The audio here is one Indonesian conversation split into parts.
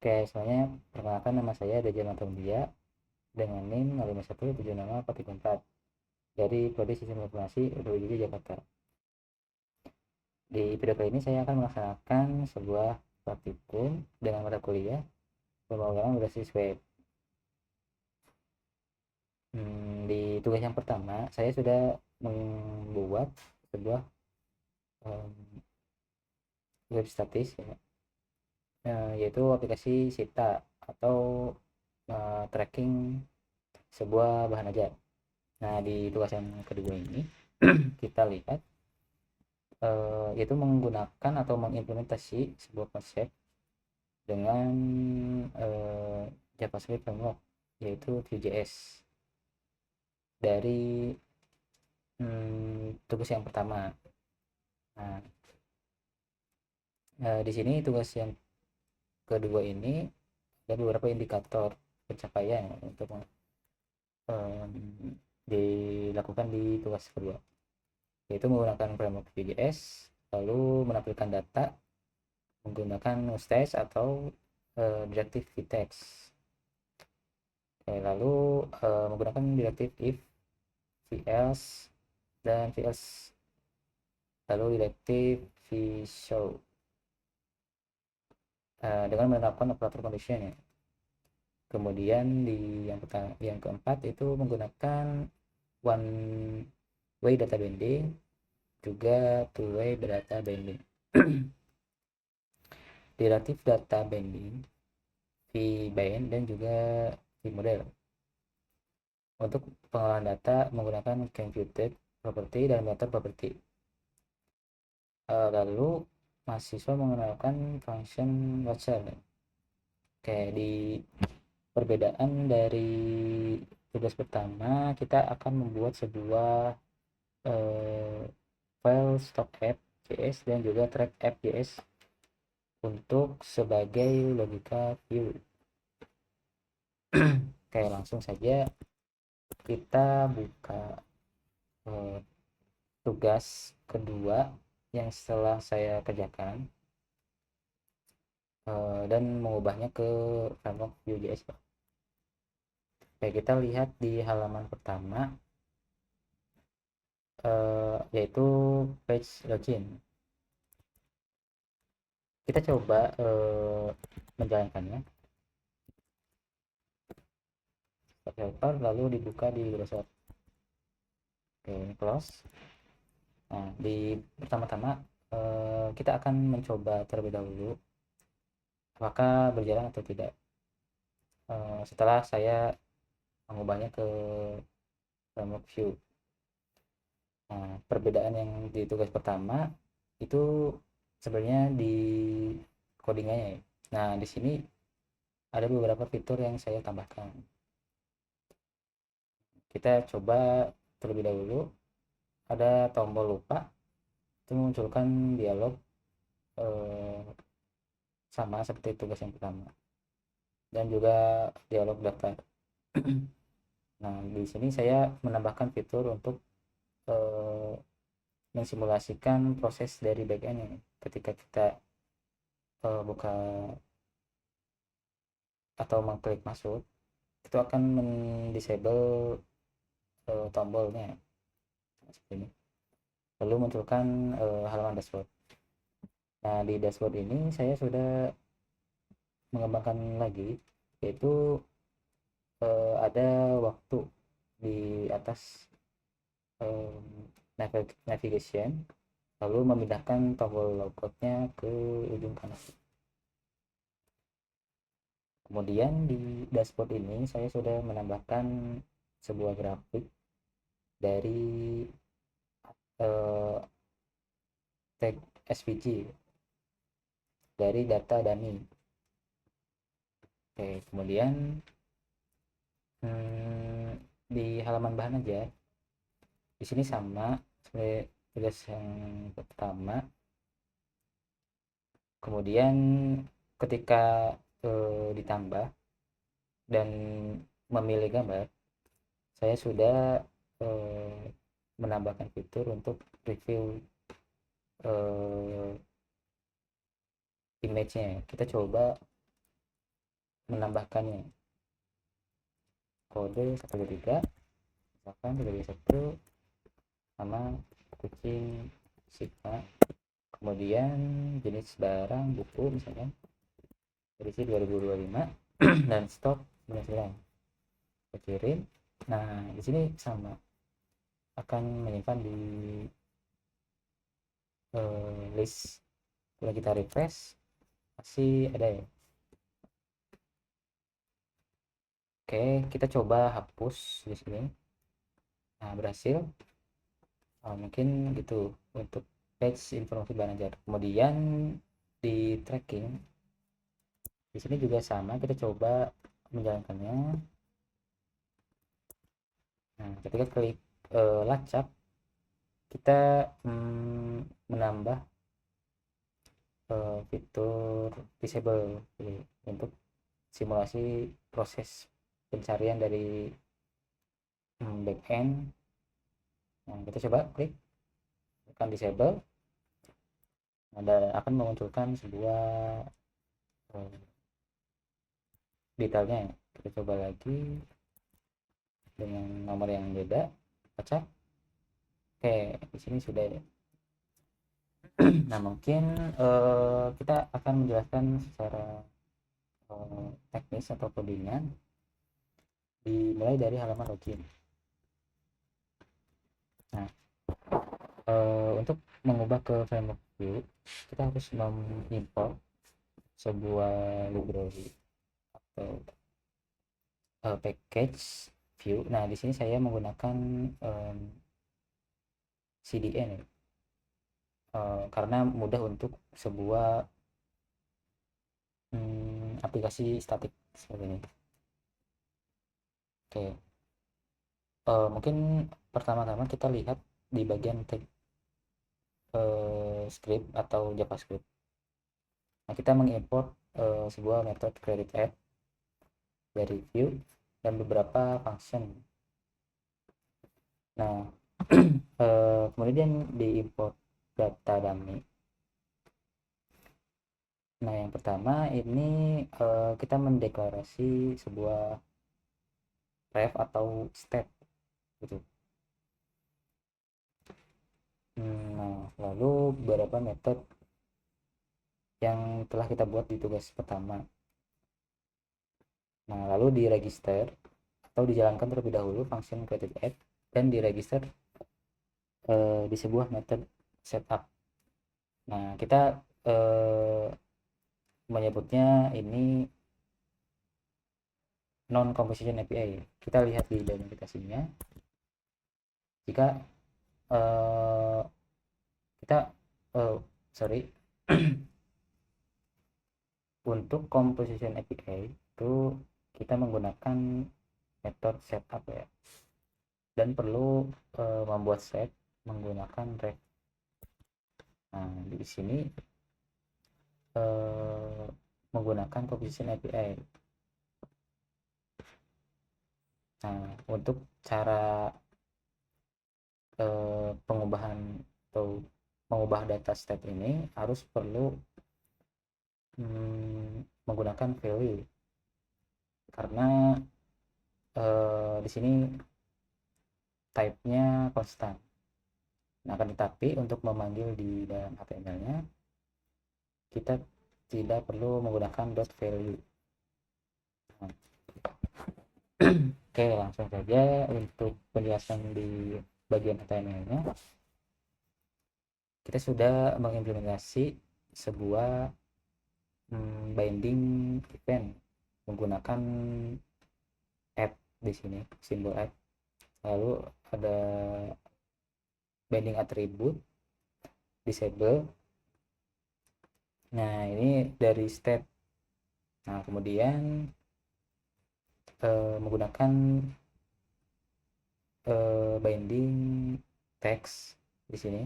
Oke, semuanya perkenalkan, nama saya Dejan Dia dengan NIM 051760434 dari Prodi Sistem Informasi UIJ Jakarta. Di video kali ini saya akan melaksanakan sebuah praktikum dengan mata kuliah pemrograman berbasis web. Di tugas yang pertama, saya sudah membuat sebuah web statis, ya, yaitu aplikasi Sita atau tracking sebuah bahan ajar. Nah, di tugas yang kedua ini kita lihat yaitu menggunakan atau mengimplementasi sebuah konsep dengan JavaScript framework, yaitu Vue.js dari tugas yang pertama. Nah, di sini tugas yang kedua ini ada beberapa indikator pencapaian untuk dilakukan di tugas kedua, yaitu menggunakan framework Vue.js, lalu menampilkan data menggunakan stage atau direktif vtext. Lalu menggunakan direktif if, velse, dan velse, lalu direktif vshow dengan menerapkan operator condition, ya. Kemudian yang keempat itu menggunakan one way data binding, juga two way data binding. Direktif data binding, vbind, dan juga vmodel. Untuk pengolahan data menggunakan computed property dan method property. Lalu mahasiswa mengenalkan function watcher. Oke, di perbedaan dari tugas pertama, kita akan membuat sebuah file stock app.js dan juga track app.js untuk sebagai logika view. Oke, langsung saja kita buka tugas kedua yang setelah saya kerjakan dan mengubahnya ke framework Vue.js. Oke, kita lihat di halaman pertama, yaitu page login. Kita coba menjalankannya. Helper, lalu dibuka di browser. Oke, ini close. Nah, di pertama-tama kita akan mencoba terlebih dahulu apakah berjalan atau tidak. Setelah saya mengubahnya ke framework Vue. Nah, perbedaan yang di tugas pertama itu sebenarnya di codingannya, ya. Nah, di sini ada beberapa fitur yang saya tambahkan. Kita coba terlebih dahulu. Ada tombol lupa, itu memunculkan dialog sama seperti tugas yang pertama, dan juga dialog daftar. Nah, di sini saya menambahkan fitur untuk mensimulasikan proses dari backend ketika kita buka atau mengklik masuk, itu akan mendisable tombolnya seperti ini, lalu munculkan halaman dashboard. Nah, di dashboard ini saya sudah mengembangkan lagi, yaitu ada waktu di atas navigation, lalu memindahkan tombol logoutnya ke ujung kanan. Kemudian di dashboard ini saya sudah menambahkan sebuah grafik dari tag SVG dari data dummy. Oke, kemudian di halaman bahan aja, di sini sama seperti tugas yang pertama. Kemudian ketika ditambah dan memilih gambar, saya sudah menambahkan fitur untuk review image-nya. Kita coba menambahkannya kode 123 misalkan 321 sama kucing sigma, kemudian jenis barang buku misalnya edisi 2025 dan stok 99 kirim. Nah di sini sama akan menyimpan di list. Kalau kita refresh masih ada ya. Oke, kita coba hapus di sini. Nah berhasil. Mungkin gitu untuk page informasi belajar. Kemudian di tracking di sini juga sama, kita coba menjalankannya. Nah ketika klik lacak, kita menambah fitur disable untuk simulasi proses pencarian dari backend. Nah, kita coba klik tekan disable, ada akan memunculkan sebuah detailnya. Kita coba lagi dengan nomor yang beda, baca. Oke, di sini sudah ya. Nah mungkin kita akan menjelaskan secara teknis atau codingan dimulai dari halaman login. Nah untuk mengubah ke framework view, kita harus mengimport sebuah library atau package view. Nah di sini saya menggunakan CDN ya. Karena mudah untuk sebuah aplikasi statik seperti ini. Oke, mungkin pertama-tama kita lihat di bagian tag script atau JavaScript. Nah kita mengimport sebuah metode create add dari view dan beberapa function. Nah kemudian diimport data dummy. Nah yang pertama ini kita mendeklarasi sebuah ref atau step gitu. Nah lalu beberapa metode yang telah kita buat di tugas pertama. Nah lalu di register atau dijalankan terlebih dahulu function created add dan di register di sebuah metode setup. Nah kita menyebutnya ini non composition API. Kita lihat di dalam aplikasinya, jika kita sorry untuk composition API itu kita menggunakan metode setup ya, dan perlu membuat set menggunakan ref. Nah di sini menggunakan composition API. Nah untuk cara pengubahan atau mengubah data state ini harus perlu menggunakan value, karena di sini type-nya konstan. Nah, akan tetapi untuk memanggil di dalam HTML-nya kita tidak perlu menggunakan dot value. Nah. Oke, langsung saja untuk penjelasan di bagian HTML-nya. Kita sudah mengimplementasi sebuah binding event menggunakan add di sini, simbol add. Lalu ada binding attribute, disable. Nah ini dari state. Nah kemudian menggunakan binding text di sini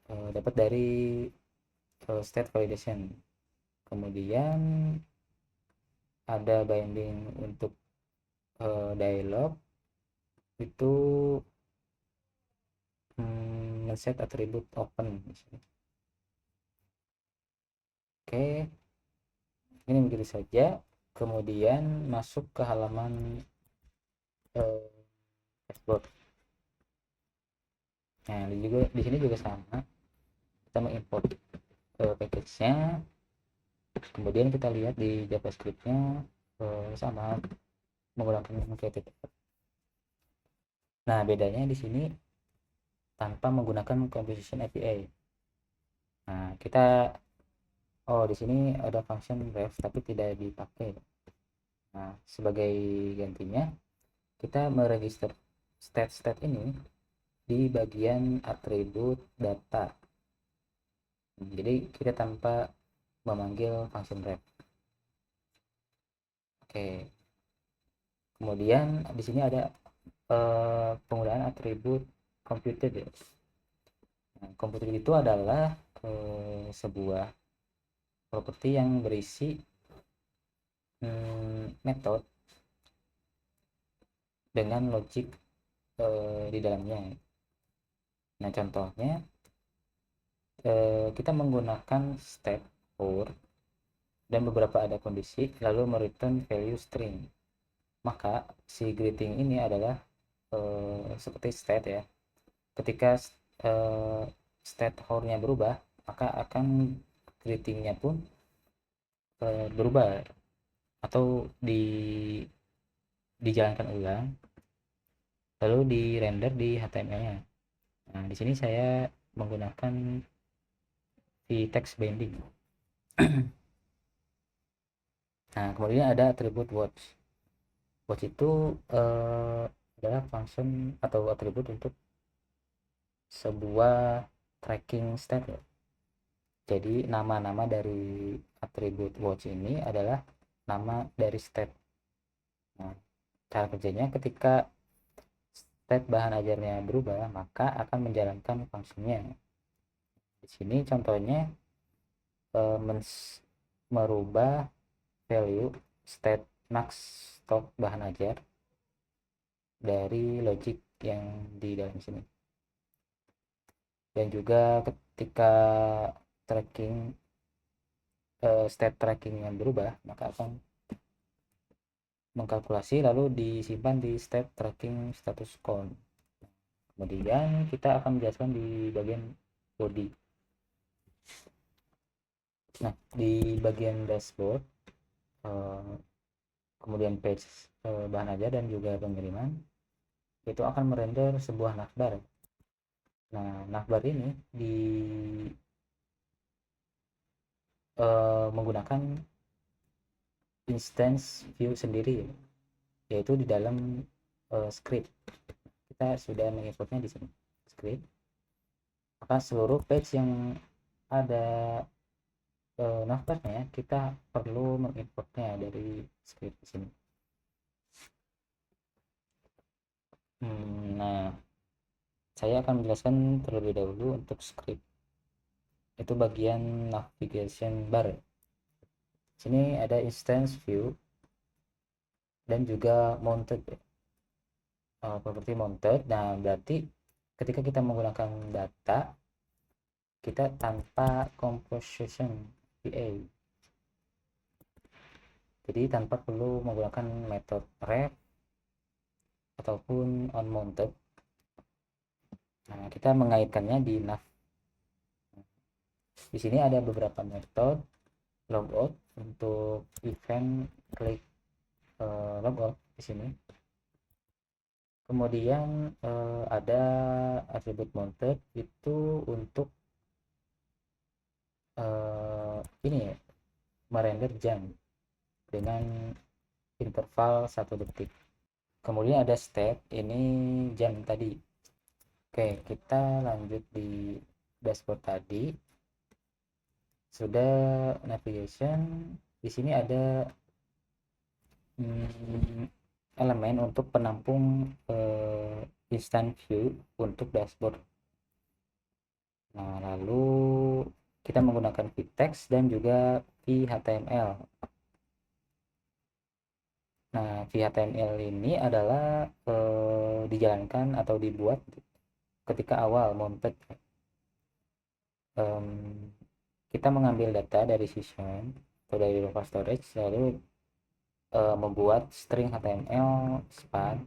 dapat dari state validation. Kemudian ada binding untuk dialog itu set atribut open di sini. Oke, ini begitu saja, kemudian masuk ke halaman dashboard. Nah, di sini juga sama, kita mengimport package-nya, kemudian kita lihat di JavaScript-nya sama menggunakan created app. Nah, bedanya di sini tanpa menggunakan composition API. Nah, di sini ada function ref tapi tidak dipakai. Nah, sebagai gantinya kita meregister state ini di bagian atribut data. Jadi kita tanpa memanggil function ref. Oke. Kemudian di sini ada penggunaan atribut computed ya. Nah, computed itu adalah sebuah properti yang berisi metode dengan logic di dalamnya. Nah, contohnya kita menggunakan state for dan beberapa ada kondisi lalu mereturn value string. Maka si greeting ini adalah seperti state ya. Ketika state for-nya berubah, maka akan greeting-nya pun berubah atau dijalankan ulang lalu di render di HTML-nya. Nah, di sini saya menggunakan text binding. Nah, kemudian ada atribut watch. Watch itu adalah function atau atribut untuk sebuah tracking state. Jadi nama-nama dari atribut watch ini adalah nama dari state. Nah, cara kerjanya ketika state bahan ajarnya berubah, maka akan menjalankan fungsinya. Di sini contohnya merubah value state max stok bahan ajar dari logic yang di dalam sini. Dan juga ketika tracking state tracking yang berubah, maka akan mengkalkulasi lalu disimpan di state tracking status count. Kemudian kita akan menjelaskan di bagian body. Nah, di bagian dashboard kemudian page bahan ajar dan juga pengiriman itu akan merender sebuah navbar. Nah, navbar ini menggunakan instance view sendiri, yaitu di dalam script. Kita sudah mengimportnya di sini script. Maka seluruh page yang ada navbarnya kita perlu mengimportnya dari script di sini. Nah, saya akan menjelaskan terlebih dahulu untuk script. Itu bagian navigation bar. Sini ada instance view dan juga mounted property mounted. Nah, berarti ketika kita menggunakan data kita tanpa composition API, jadi tanpa perlu menggunakan metode ref ataupun onMounted. Nah, kita mengaitkannya di nav. Di sini ada beberapa metode logout untuk event klik logout di sini. Kemudian ada atribut mounted itu untuk ini ya, merender jam dengan interval 1 detik. Kemudian ada state, ini jam tadi. Oke, kita lanjut di dashboard tadi. Sudah navigation, di sini ada elemen untuk penampung instant view untuk dashboard. Nah, lalu kita menggunakan vtext dan juga vhtml. Nah, vhtml ini adalah dijalankan atau dibuat ketika awal mounted. Kita mengambil data dari session, atau dari local storage, lalu membuat string HTML span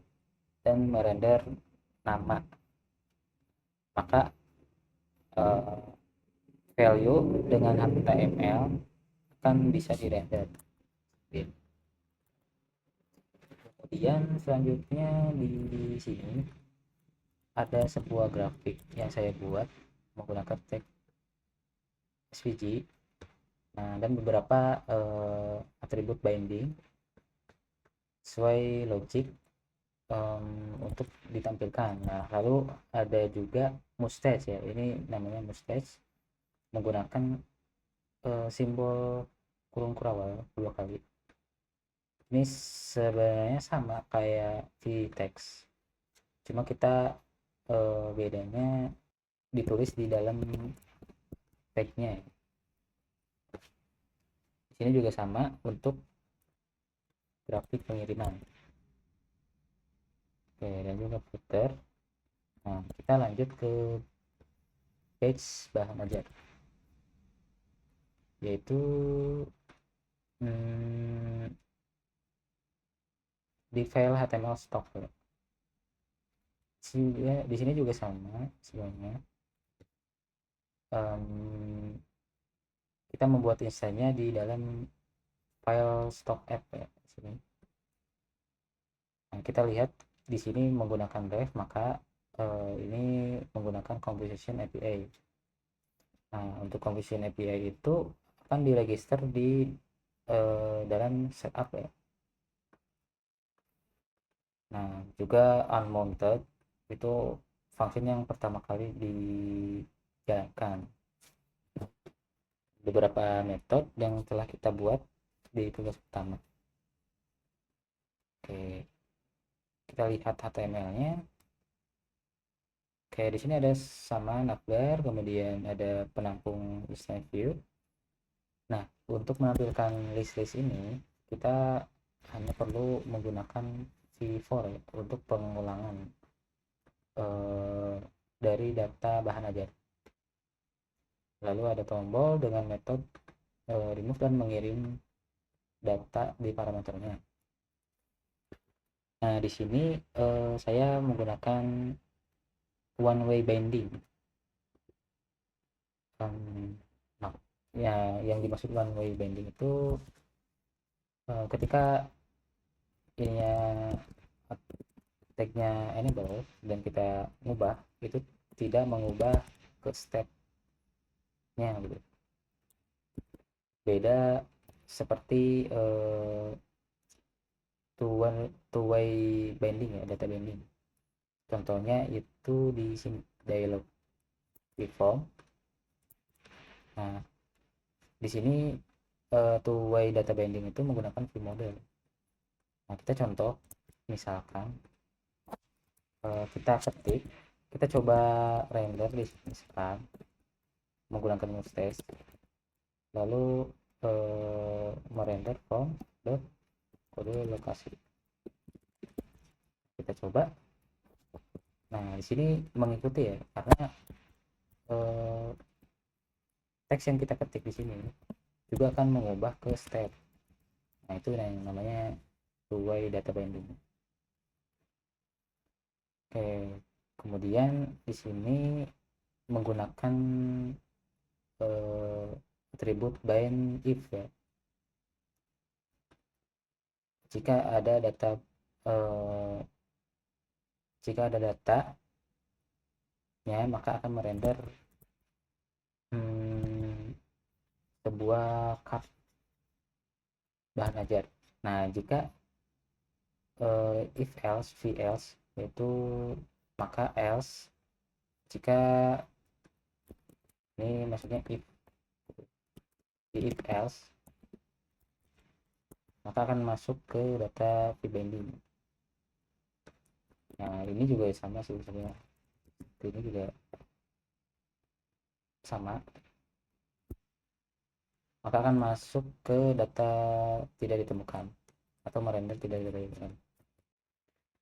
dan merender nama, maka value dengan HTML akan bisa dirender. Kemudian selanjutnya di sini ada sebuah grafik yang saya buat menggunakan tag SVG, nah, dan beberapa atribut binding sesuai logic untuk ditampilkan. Nah, lalu ada juga mustache ya, ini namanya mustache menggunakan simbol kurung kurawal 2 kali. Ini sebenarnya sama kayak di teks, cuma kita bedanya ditulis di dalam tagnya. Di sini juga sama untuk grafik pengiriman. Oke, dan juga footer. Nah, kita lanjut ke page bahan ajar, yaitu di file HTML stock. Di sini juga sama sebenarnya. Kita membuat instannya di dalam file stock app ya. Sini. Nah, kita lihat di sini menggunakan ref, maka ini menggunakan Composition API. Nah, untuk Composition API itu akan diregister di dalam setup ya. Nah, juga unmounted itu function yang pertama kali dijalankan. Beberapa metode yang telah kita buat di tugas pertama. Oke, kita lihat HTML-nya. Kayak di sini ada sama navbar, kemudian ada penampung list view. Nah, untuk menampilkan list-list ini, kita hanya perlu menggunakan v-for ya, untuk pengulangan dari data bahan ajar. Lalu ada tombol dengan metode remove dan mengirim data di parameternya. Nah, di sini saya menggunakan one way binding. Nah, ya, yang dimaksud one way binding itu ketika ininya tagnya enable dan kita ngubah, itu tidak mengubah ke stepnya gitu. Beda seperti two way binding ya, data binding. Contohnya itu di sini dialog reform. Nah, di sini two way data binding itu menggunakan view model. Nah, kita contoh misalkan kita ketik, kita coba render di sini sekarang menggunakan mustache, lalu merender from kode lokasi. Kita coba. Nah, di sini mengikuti ya, karena teks yang kita ketik di sini juga akan mengubah ke step. Nah, itu yang namanya two way data binding. Oke, kemudian di sini menggunakan atribut bind if ya. Jika ada data datanya, maka akan merender sebuah card bahan ajar. Nah, jika if else v else, yaitu maka else, jika ini maksudnya if else, maka akan masuk ke data v-binding. Nah, ini juga sama sih sebenarnya, ini juga sama, maka akan masuk ke data tidak ditemukan atau merender tidak ditemukan.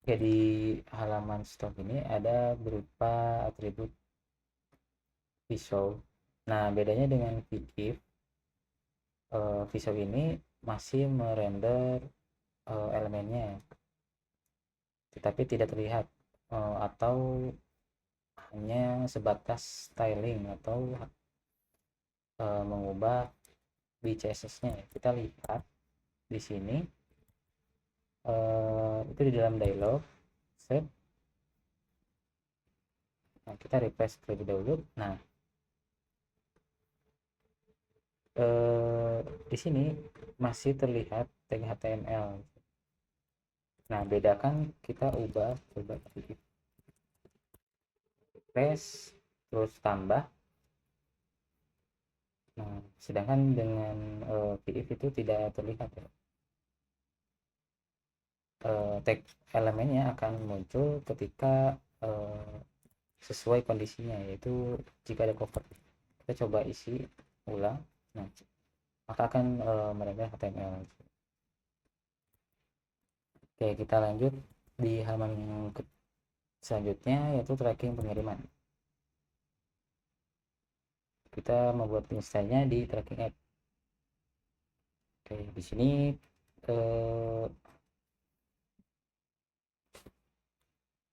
Jadi halaman stock ini ada berupa atribut vshow. Nah, bedanya dengan vif, Visio ini masih merender elemennya, tetapi tidak terlihat, atau hanya sebatas styling atau mengubah BCSS-nya. Kita lihat di sini, itu di dalam dialog set. Nah, kita refresh terlebih dahulu. Nah, di sini masih terlihat tag HTML. Nah, bedakan kita ubah, coba refresh terus tambah. Nah, sedangkan dengan VIF itu tidak terlihat ya. Tag elemennya akan muncul ketika sesuai kondisinya, yaitu jika ada cover. Kita coba isi ulang. Nah, maka akan merembet HTML. Oke, kita lanjut di halaman selanjutnya, yaitu tracking pengiriman. Kita membuat instannya di tracking app. Oke, di sini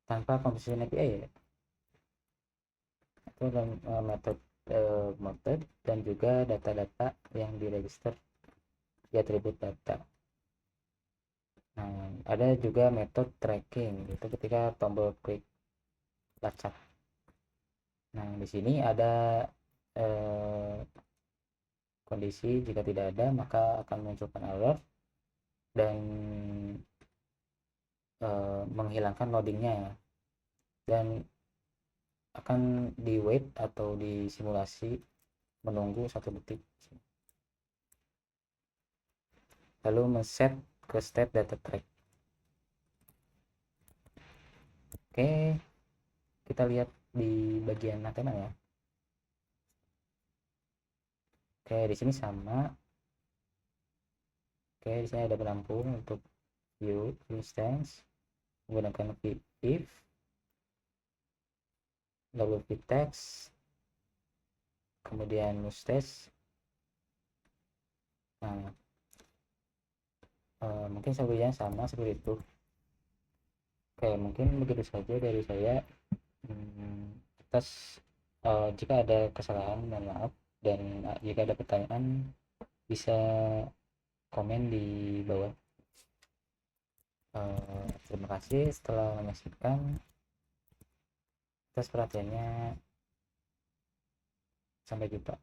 tanpa composition API ya, itu method dan juga data-data yang diregister di atribut data. Nah, ada juga metode tracking, itu ketika tombol klik lacak. Nah, di sini ada kondisi jika tidak ada maka akan munculkan alert dan menghilangkan loadingnya, dan akan di wait atau disimulasi menunggu 1 detik, lalu men-set ke state data track. Oke, kita lihat di bagian HTML ya. Oke, di sini sama. Oke, di sini ada pelampung untuk view instance menggunakan if, lalu vtext, kemudian mustache. Nah, mungkin sebelumnya sama seperti itu. Oke, mungkin begitu saja dari saya. Atas jika ada kesalahan, mohon maaf, dan jika ada pertanyaan bisa komen di bawah. Terima kasih setelah menyaksikan, atas perhatiannya. Sampai jumpa.